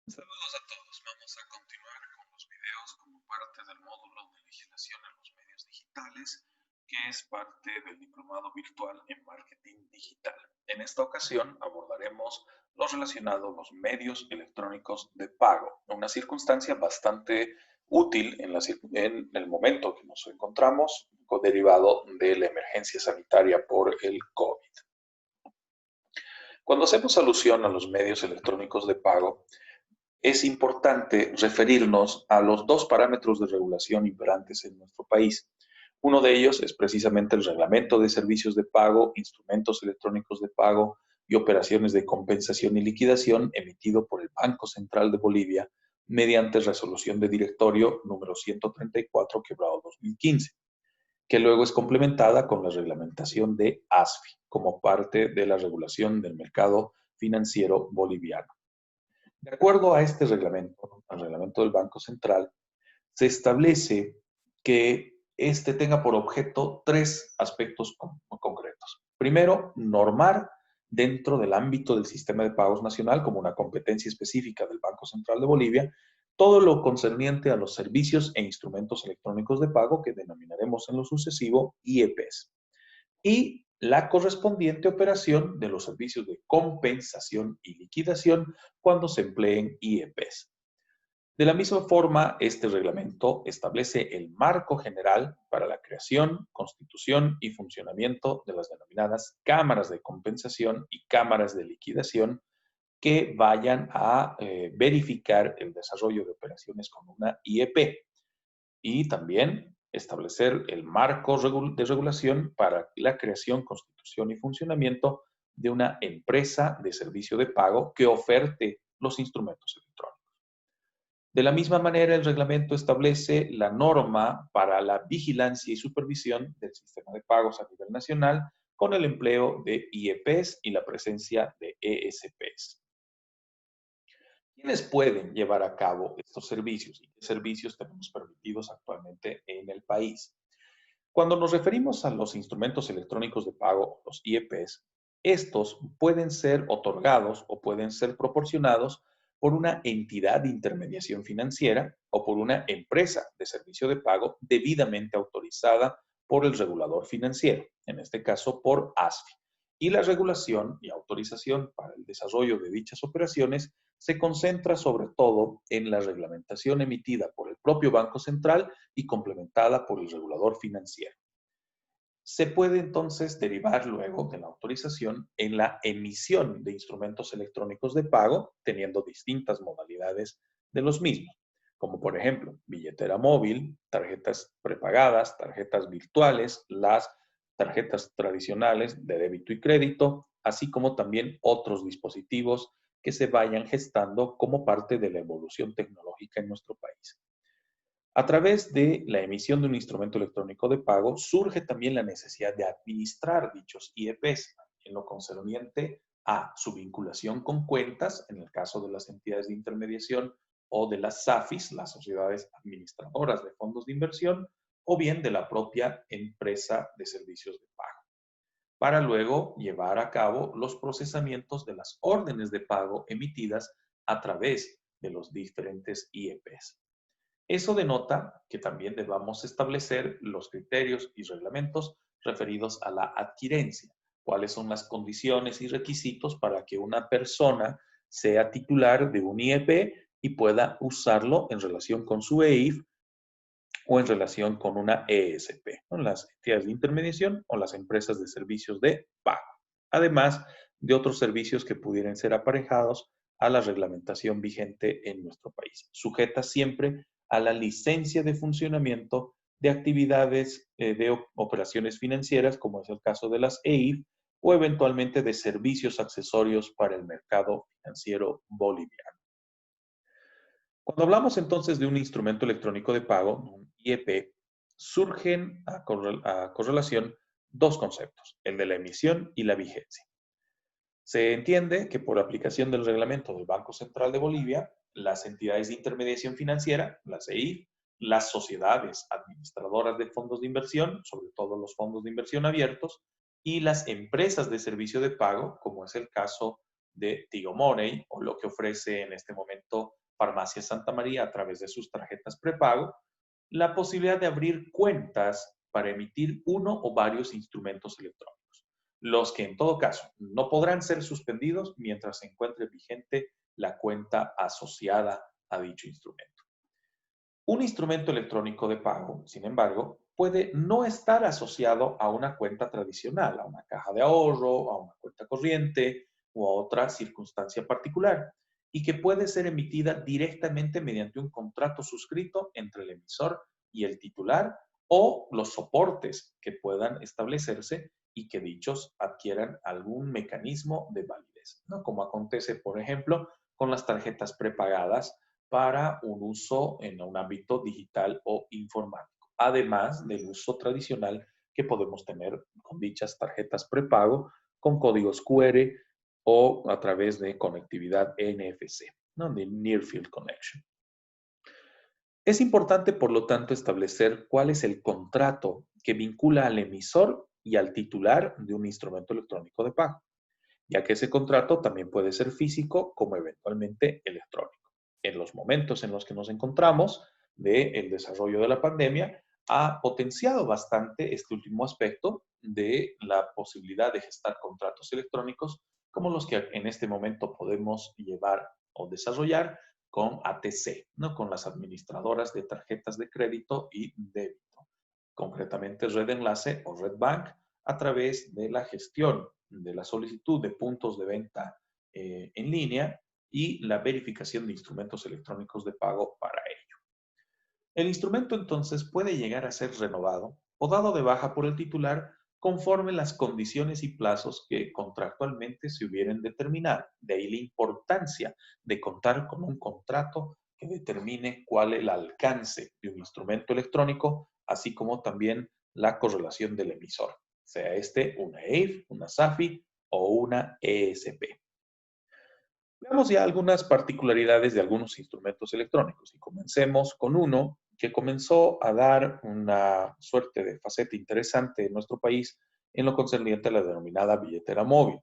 Saludos a todos. Vamos a continuar con los videos como parte del módulo de legislación en los medios digitales, que es parte del diplomado virtual en marketing digital. En esta ocasión abordaremos lo relacionado a los medios electrónicos de pago, una circunstancia bastante útil en el momento que nos encontramos, derivado de la emergencia sanitaria por el COVID. Cuando hacemos alusión a los medios electrónicos de pago, es importante referirnos a los dos parámetros de regulación imperantes en nuestro país. Uno de ellos es precisamente el Reglamento de Servicios de Pago, Instrumentos Electrónicos de Pago y Operaciones de Compensación y Liquidación emitido por el Banco Central de Bolivia mediante resolución de directorio número 134/2015, que luego es complementada con la reglamentación de ASFI como parte de la regulación del mercado financiero boliviano. De acuerdo a este reglamento, al reglamento del Banco Central, se establece que este tenga por objeto tres aspectos concretos. Primero, normar dentro del ámbito del sistema de pagos nacional, como una competencia específica del Banco Central de Bolivia, todo lo concerniente a los servicios e instrumentos electrónicos de pago que denominaremos en lo sucesivo IEPs, y la correspondiente operación de los servicios de compensación y liquidación cuando se empleen IEPs. De la misma forma, este reglamento establece el marco general para la creación, constitución y funcionamiento de las denominadas cámaras de compensación y cámaras de liquidación que vayan a verificar el desarrollo de operaciones con una IEP, y también establecer el marco de regulación para la creación, constitución y funcionamiento de una empresa de servicio de pago que oferte los instrumentos electrónicos. De la misma manera, el reglamento establece la norma para la vigilancia y supervisión del sistema de pagos a nivel nacional con el empleo de IEPs y la presencia de ESPs. ¿Quiénes pueden llevar a cabo estos servicios y qué servicios tenemos permitidos actualmente en el país? Cuando nos referimos a los instrumentos electrónicos de pago, los IEPs, estos pueden ser otorgados o pueden ser proporcionados por una entidad de intermediación financiera o por una empresa de servicio de pago debidamente autorizada por el regulador financiero, en este caso por ASFI. Y la regulación y autorización para el desarrollo de dichas operaciones se concentra sobre todo en la reglamentación emitida por el propio Banco Central y complementada por el regulador financiero. Se puede entonces derivar luego de la autorización en la emisión de instrumentos electrónicos de pago, teniendo distintas modalidades de los mismos, como por ejemplo billetera móvil, tarjetas prepagadas, tarjetas virtuales, las tarjetas tradicionales de débito y crédito, así como también otros dispositivos que se vayan gestando como parte de la evolución tecnológica en nuestro país. A través de la emisión de un instrumento electrónico de pago, surge también la necesidad de administrar dichos IEPs en lo concerniente a su vinculación con cuentas, en el caso de las entidades de intermediación o de las SAFIs, las sociedades administradoras de fondos de inversión, o bien de la propia empresa de servicios de pago, para luego llevar a cabo los procesamientos de las órdenes de pago emitidas a través de los diferentes IEPs. Eso denota que también debamos establecer los criterios y reglamentos referidos a la adquirencia, cuáles son las condiciones y requisitos para que una persona sea titular de un IEP y pueda usarlo en relación con su EIF o en relación con una ESP, ¿no? Las entidades de intermediación o las empresas de servicios de pago, además de otros servicios que pudieran ser aparejados a la reglamentación vigente en nuestro país, sujeta siempre a la licencia de funcionamiento de actividades de operaciones financieras, como es el caso de las EIF, o eventualmente de servicios accesorios para el mercado financiero boliviano. Cuando hablamos entonces de un instrumento electrónico de pago, un IEP, surgen a correlación dos conceptos, el de la emisión y la vigencia. Se entiende que por aplicación del reglamento del Banco Central de Bolivia, las entidades de intermediación financiera, las EIF, las sociedades administradoras de fondos de inversión, sobre todo los fondos de inversión abiertos, y las empresas de servicio de pago, como es el caso de Tigo Money o lo que ofrece en este momento Farmacia Santa María a través de sus tarjetas prepago, la posibilidad de abrir cuentas para emitir uno o varios instrumentos electrónicos, los que en todo caso no podrán ser suspendidos mientras se encuentre vigente la cuenta asociada a dicho instrumento. Un instrumento electrónico de pago, sin embargo, puede no estar asociado a una cuenta tradicional, a una caja de ahorro, a una cuenta corriente o a otra circunstancia particular, y que puede ser emitida directamente mediante un contrato suscrito entre el emisor y el titular o los soportes que puedan establecerse y que dichos adquieran algún mecanismo de validez, ¿no? Como acontece, por ejemplo, con las tarjetas prepagadas para un uso en un ámbito digital o informático, además del uso tradicional que podemos tener con dichas tarjetas prepago, con códigos QR o a través de conectividad NFC, ¿no? De Near Field Connection. Es importante, por lo tanto, establecer cuál es el contrato que vincula al emisor y al titular de un instrumento electrónico de pago, ya que ese contrato también puede ser físico como eventualmente electrónico. En los momentos en los que nos encontramos del desarrollo de la pandemia, ha potenciado bastante este último aspecto de la posibilidad de gestar contratos electrónicos como los que en este momento podemos llevar o desarrollar con ATC, ¿no? Con las administradoras de tarjetas de crédito y débito, concretamente Red Enlace o Red Bank, a través de la gestión de la solicitud de puntos de venta en línea y la verificación de instrumentos electrónicos de pago para ello. El instrumento entonces puede llegar a ser renovado o dado de baja por el titular conforme las condiciones y plazos que contractualmente se hubieran determinado. De ahí la importancia de contar con un contrato que determine cuál es el alcance de un instrumento electrónico, así como también la correlación del emisor, sea este una EIF, una SAFI o una ESP. Veamos ya algunas particularidades de algunos instrumentos electrónicos y comencemos con uno que comenzó a dar una suerte de faceta interesante en nuestro país en lo concerniente a la denominada billetera móvil,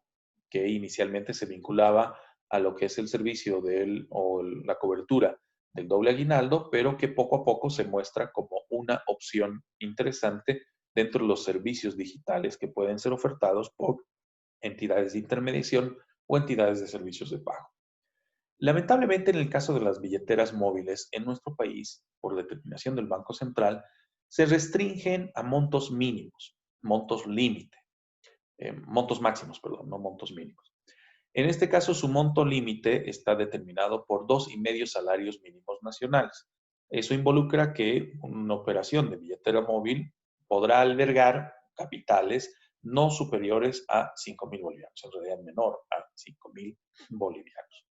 que inicialmente se vinculaba a lo que es el servicio o la cobertura del doble aguinaldo, pero que poco a poco se muestra como una opción interesante dentro de los servicios digitales que pueden ser ofertados por entidades de intermediación o entidades de servicios de pago. Lamentablemente, en el caso de las billeteras móviles en nuestro país, por determinación del Banco Central, se restringen a montos mínimos, montos límite, montos máximos, perdón, no montos mínimos. En este caso, su monto límite está determinado por 2,5 salarios mínimos nacionales. Eso involucra que una operación de billetera móvil podrá albergar capitales no superiores a 5,000 bolivianos, en realidad menor a 5,000 bolivianos.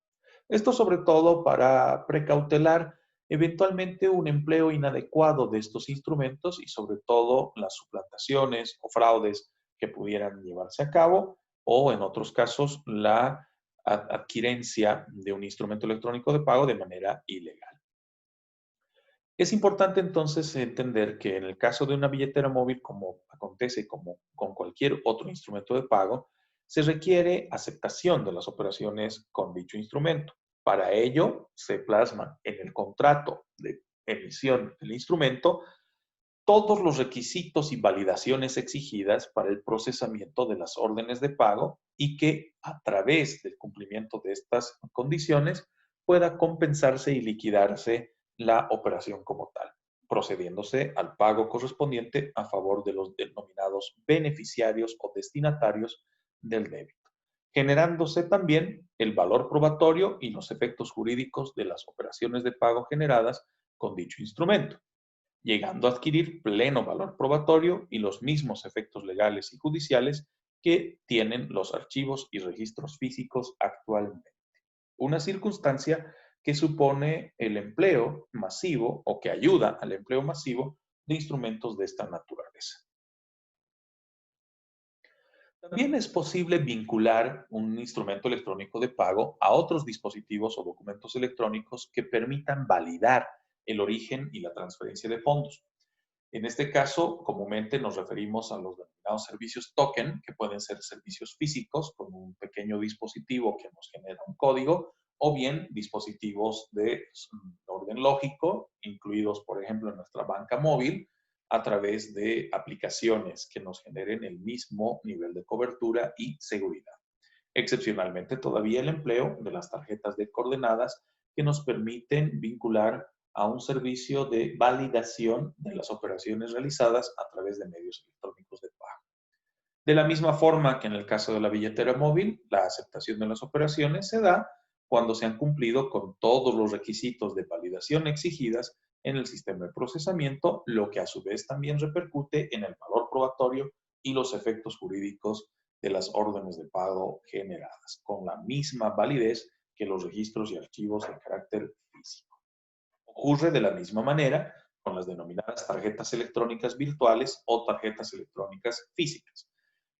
Esto sobre todo para precautelar eventualmente un empleo inadecuado de estos instrumentos y sobre todo las suplantaciones o fraudes que pudieran llevarse a cabo o en otros casos la adquirencia de un instrumento electrónico de pago de manera ilegal. Es importante entonces entender que en el caso de una billetera móvil, como acontece como con cualquier otro instrumento de pago, se requiere aceptación de las operaciones con dicho instrumento. Para ello, se plasman en el contrato de emisión del instrumento todos los requisitos y validaciones exigidas para el procesamiento de las órdenes de pago y que a través del cumplimiento de estas condiciones pueda compensarse y liquidarse la operación como tal, procediéndose al pago correspondiente a favor de los denominados beneficiarios o destinatarios del débito, generándose también el valor probatorio y los efectos jurídicos de las operaciones de pago generadas con dicho instrumento, llegando a adquirir pleno valor probatorio y los mismos efectos legales y judiciales que tienen los archivos y registros físicos actualmente. Una circunstancia que supone el empleo masivo o que ayuda al empleo masivo de instrumentos de esta naturaleza. También es posible vincular un instrumento electrónico de pago a otros dispositivos o documentos electrónicos que permitan validar el origen y la transferencia de fondos. En este caso, comúnmente nos referimos a los denominados servicios token, que pueden ser servicios físicos con un pequeño dispositivo que nos genera un código, o bien dispositivos de orden lógico, incluidos, por ejemplo, en nuestra banca móvil, a través de aplicaciones que nos generen el mismo nivel de cobertura y seguridad. Excepcionalmente, todavía el empleo de las tarjetas de coordenadas que nos permiten vincular a un servicio de validación de las operaciones realizadas a través de medios electrónicos de pago. De la misma forma que en el caso de la billetera móvil, la aceptación de las operaciones se da cuando se han cumplido con todos los requisitos de validación exigidas en el sistema de procesamiento, lo que a su vez también repercute en el valor probatorio y los efectos jurídicos de las órdenes de pago generadas, con la misma validez que los registros y archivos de carácter físico. Ocurre de la misma manera con las denominadas tarjetas electrónicas virtuales o tarjetas electrónicas físicas,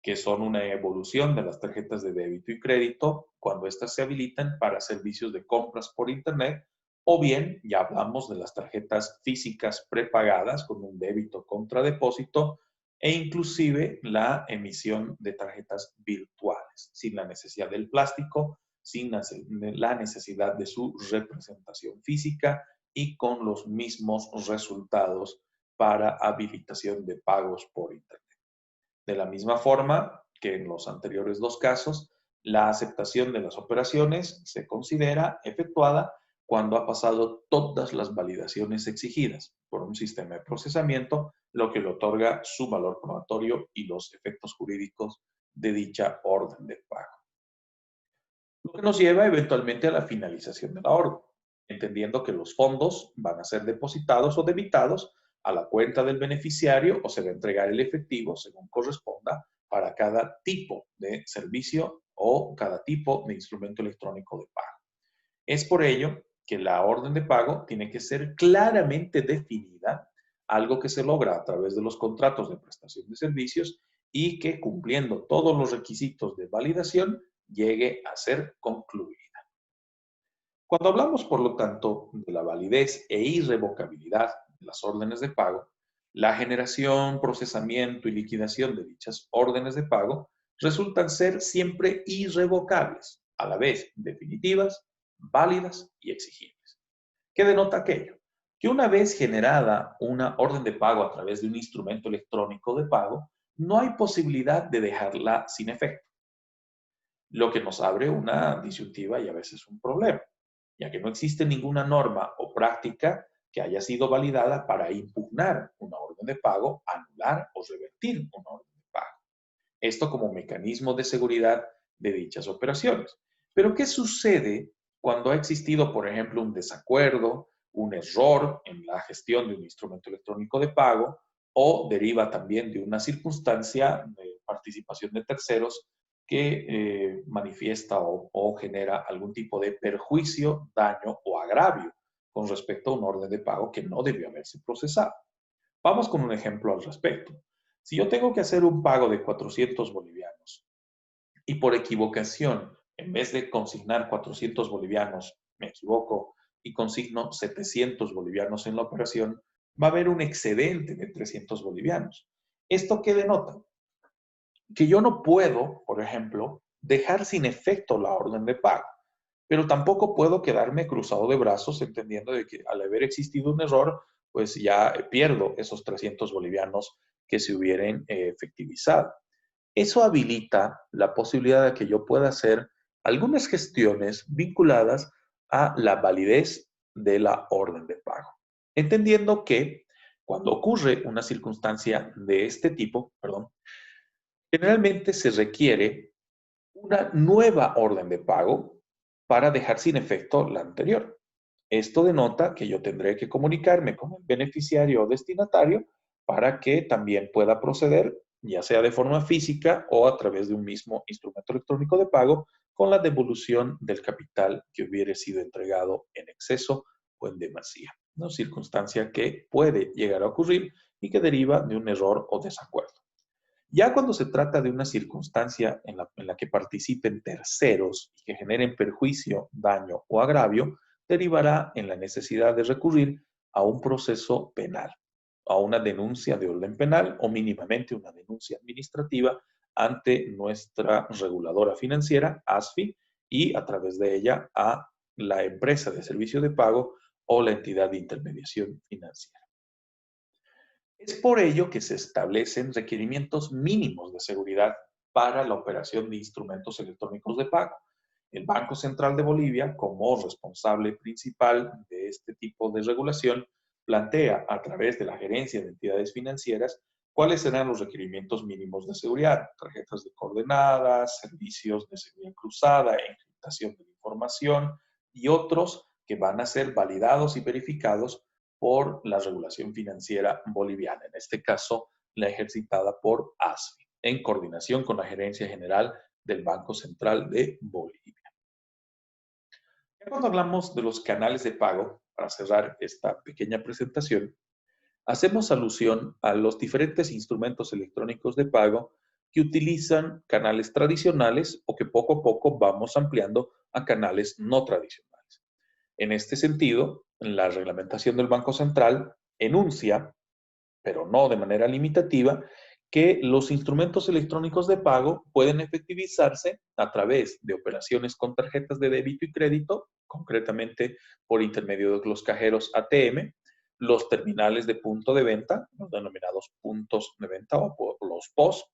que son una evolución de las tarjetas de débito y crédito cuando éstas se habilitan para servicios de compras por Internet, o bien ya hablamos de las tarjetas físicas prepagadas con un débito contra depósito e inclusive la emisión de tarjetas virtuales, sin la necesidad del plástico, sin la necesidad de su representación física y con los mismos resultados para habilitación de pagos por Internet. De la misma forma que en los anteriores dos casos, la aceptación de las operaciones se considera efectuada cuando ha pasado todas las validaciones exigidas por un sistema de procesamiento, lo que le otorga su valor probatorio y los efectos jurídicos de dicha orden de pago. Lo que nos lleva eventualmente a la finalización de la orden, entendiendo que los fondos van a ser depositados o debitados a la cuenta del beneficiario o se va a entregar el efectivo según corresponda para cada tipo de servicio o cada tipo de instrumento electrónico de pago. Es por ello que la orden de pago tiene que ser claramente definida, algo que se logra a través de los contratos de prestación de servicios y que cumpliendo todos los requisitos de validación llegue a ser concluida. Cuando hablamos, por lo tanto, de la validez e irrevocabilidad de las órdenes de pago, la generación, procesamiento y liquidación de dichas órdenes de pago resultan ser siempre irrevocables, a la vez definitivas, válidas y exigibles. ¿Qué denota aquello? Que una vez generada una orden de pago a través de un instrumento electrónico de pago, no hay posibilidad de dejarla sin efecto, lo que nos abre una disyuntiva y a veces un problema, ya que no existe ninguna norma o práctica que haya sido validada para impugnar una orden de pago, anular o revertir una orden de pago. Esto como mecanismo de seguridad de dichas operaciones. Pero ¿qué sucede cuando ha existido, por ejemplo, un desacuerdo, un error en la gestión de un instrumento electrónico de pago o deriva también de una circunstancia de participación de terceros que manifiesta o genera algún tipo de perjuicio, daño o agravio con respecto a un orden de pago que no debió haberse procesado? Vamos con un ejemplo al respecto. Si yo tengo que hacer un pago de 400 bolivianos y por equivocación, en vez de consignar 400 bolivianos, me equivoco y consigno 700 bolivianos en la operación, va a haber un excedente de 300 bolivianos. ¿Esto qué denota? Que yo no puedo, por ejemplo, dejar sin efecto la orden de pago, pero tampoco puedo quedarme cruzado de brazos entendiendo de que al haber existido un error, pues ya pierdo esos 300 bolivianos que se hubieran efectivizado. Eso habilita la posibilidad de que yo pueda hacer algunas gestiones vinculadas a la validez de la orden de pago, entendiendo que cuando ocurre una circunstancia de este tipo, generalmente se requiere una nueva orden de pago para dejar sin efecto la anterior. Esto denota que yo tendré que comunicarme con el beneficiario o destinatario para que también pueda proceder, ya sea de forma física o a través de un mismo instrumento electrónico de pago, con la devolución del capital que hubiera sido entregado en exceso o en demasía, una circunstancia que puede llegar a ocurrir y que deriva de un error o desacuerdo. Ya cuando se trata de una circunstancia en la que participen terceros y que generen perjuicio, daño o agravio, derivará en la necesidad de recurrir a un proceso penal, a una denuncia de orden penal o mínimamente una denuncia administrativa ante nuestra reguladora financiera, ASFI, y a través de ella a la empresa de servicio de pago o la entidad de intermediación financiera. Es por ello que se establecen requerimientos mínimos de seguridad para la operación de instrumentos electrónicos de pago. El Banco Central de Bolivia, como responsable principal de este tipo de regulación, plantea a través de la Gerencia de Entidades Financieras cuáles serán los requerimientos mínimos de seguridad: tarjetas de coordenadas, servicios de seguridad cruzada, encriptación de la información y otros que van a ser validados y verificados por la regulación financiera boliviana, en este caso la ejercitada por ASFI, en coordinación con la Gerencia General del Banco Central de Bolivia. Ya cuando hablamos de los canales de pago, para cerrar esta pequeña presentación, hacemos alusión a los diferentes instrumentos electrónicos de pago que utilizan canales tradicionales o que poco a poco vamos ampliando a canales no tradicionales. En este sentido, la reglamentación del Banco Central enuncia, pero no de manera limitativa, que los instrumentos electrónicos de pago pueden efectivizarse a través de operaciones con tarjetas de débito y crédito, concretamente por intermedio de los cajeros ATM, los terminales de punto de venta, los denominados puntos de venta o los POS,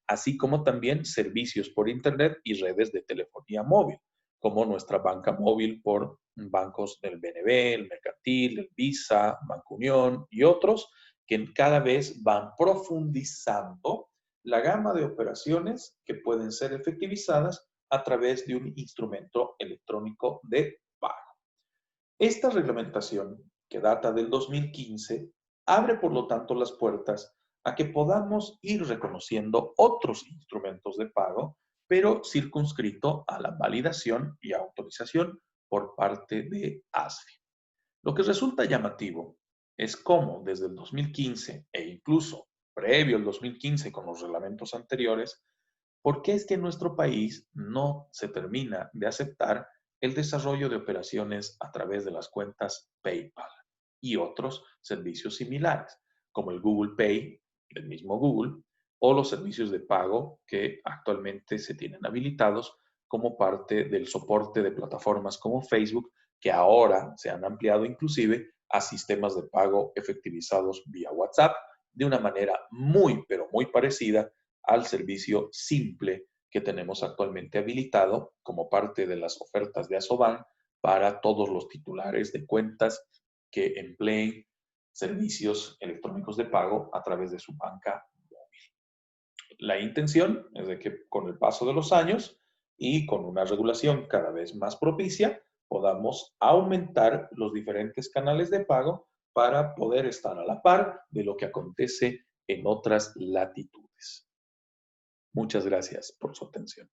así como también servicios por Internet y redes de telefonía móvil, como nuestra banca móvil por bancos del BNB, el Mercantil, el Visa, Banco Unión y otros, que cada vez van profundizando la gama de operaciones que pueden ser efectivizadas a través de un instrumento electrónico de pago. Esta reglamentación, que data del 2015, abre por lo tanto las puertas a que podamos ir reconociendo otros instrumentos de pago, pero circunscrito a la validación y autorización por parte de ASFI. Lo que resulta llamativo es cómo desde el 2015 e incluso previo al 2015 con los reglamentos anteriores, ¿por qué es que en nuestro país no se termina de aceptar el desarrollo de operaciones a través de las cuentas PayPal y otros servicios similares, como el Google Pay, del mismo Google, o los servicios de pago que actualmente se tienen habilitados como parte del soporte de plataformas como Facebook, que ahora se han ampliado inclusive a sistemas de pago efectivizados vía WhatsApp de una manera muy, pero muy parecida al servicio simple que tenemos actualmente habilitado como parte de las ofertas de Asoban para todos los titulares de cuentas que empleen servicios electrónicos de pago a través de su banca móvil. La intención es de que con el paso de los años y con una regulación cada vez más propicia, podamos aumentar los diferentes canales de pago para poder estar a la par de lo que acontece en otras latitudes. Muchas gracias por su atención.